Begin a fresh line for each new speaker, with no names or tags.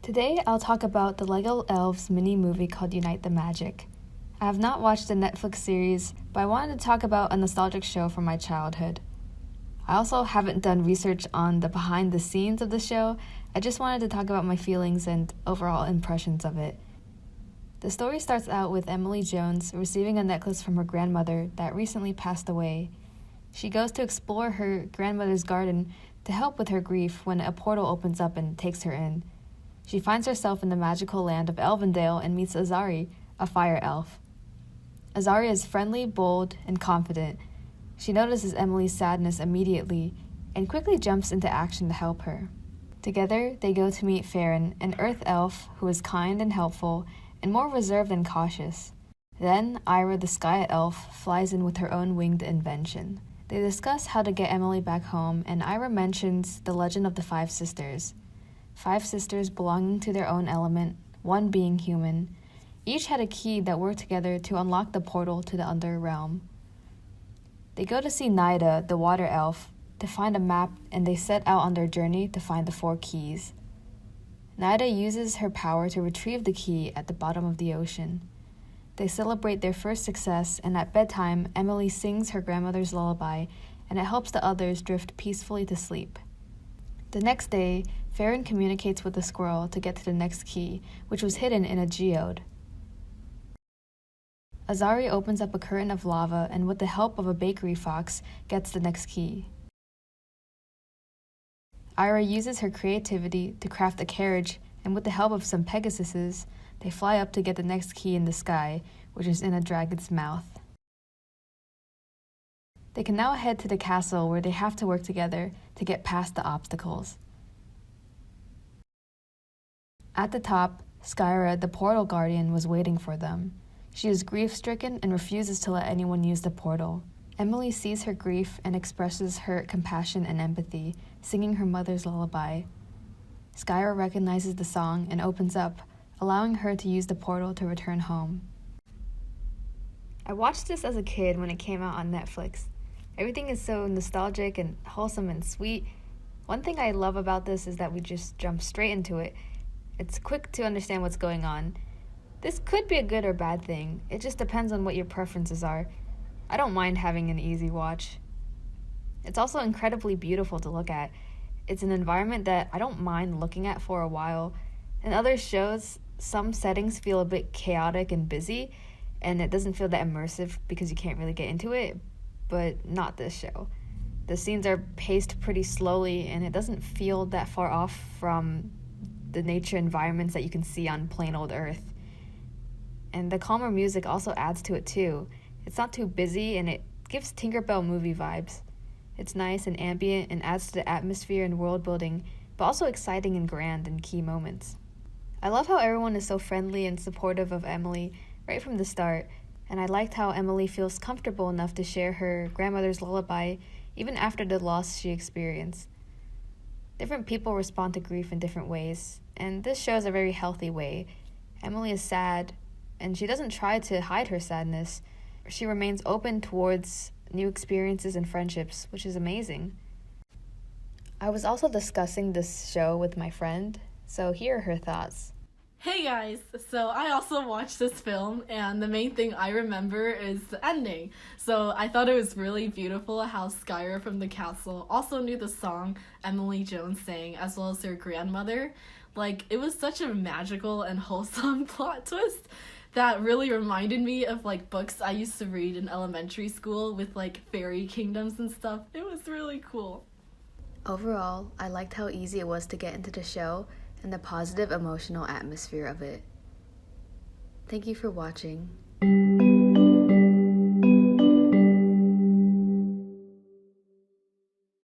Today, I'll talk about the LEGO Elves mini-movie called Unite the Magic. I have not watched the Netflix series, but I wanted to talk about a nostalgic show from my childhood. I also haven't done research on the behind the scenes of the show. I just wanted to talk about my feelings and overall impressions of it. The story starts out with Emily Jones receiving a necklace from her grandmother that recently passed away. She goes to explore her grandmother's garden to help with her grief when a portal opens up and takes her in. She finds herself in the magical land of Elvendale and meets Azari, a fire elf. Azari is friendly, bold, and confident. She notices Emily's sadness immediately and quickly jumps into action to help her. Together, they go to meet Farron, an earth elf who is kind and helpful and more reserved and cautious. Then, Ira, the sky elf, flies in with her own winged invention. They discuss how to get Emily back home, and Ira mentions the legend of the 5 sisters. 5 sisters belonging to their own element, one being human. Each had a key that worked together to unlock the portal to the Underrealm. They go to see Nida, the water elf, to find a map, and they set out on their journey to find the 4 keys. Nida uses her power to retrieve the key at the bottom of the ocean. They celebrate their first success, and at bedtime, Emily sings her grandmother's lullaby, and it helps the others drift peacefully to sleep. The next day, Farron communicates with the squirrel to get to the next key, which was hidden in a geode. Azari opens up a curtain of lava and with the help of a bakery fox, gets the next key. Ira uses her creativity to craft a carriage, and with the help of some Pegasuses, they fly up to get the next key in the sky, which is in a dragon's mouth. They can now head to the castle where they have to work together to get past the obstacles. At the top, Skyra, the portal guardian, was waiting for them. She is grief-stricken and refuses to let anyone use the portal. Emily sees her grief and expresses her compassion and empathy, singing her mother's lullaby. Skyra recognizes the song and opens up, allowing her to use the portal to return home. I watched this as a kid when it came out on Netflix. Everything is so nostalgic and wholesome and sweet. One thing I love about this is that we just jump straight into it. It's quick to understand what's going on. This could be a good or bad thing. It just depends on what your preferences are. I don't mind having an easy watch. It's also incredibly beautiful to look at. It's an environment that I don't mind looking at for a while. In other shows, some settings feel a bit chaotic and busy, and it doesn't feel that immersive because you can't really get into it, but not this show. The scenes are paced pretty slowly, and it doesn't feel that far off from the nature environments that you can see on plain old Earth. And the calmer music also adds to it too. It's not too busy, and it gives Tinkerbell movie vibes. It's nice and ambient and adds to the atmosphere and world building, but also exciting and grand in key moments. I love how everyone is so friendly and supportive of Emily right from the start, and I liked how Emily feels comfortable enough to share her grandmother's lullaby even after the loss she experienced. Different people respond to grief in different ways, and this shows a very healthy way. Emily is sad, and she doesn't try to hide her sadness. She remains open towards new experiences and friendships, which is amazing. I was also discussing this show with my friend, so here are her thoughts.
Hey guys! So I also watched this film, and the main thing I remember is the ending. So I thought it was really beautiful how Skyra from the castle also knew the song Emily Jones sang, as well as her grandmother. Like, it was such a magical and wholesome plot twist that really reminded me of like books I used to read in elementary school with like fairy kingdoms and stuff. It was really cool.
Overall, I liked how easy it was to get into the show and the positive emotional atmosphere of it. Thank you for watching.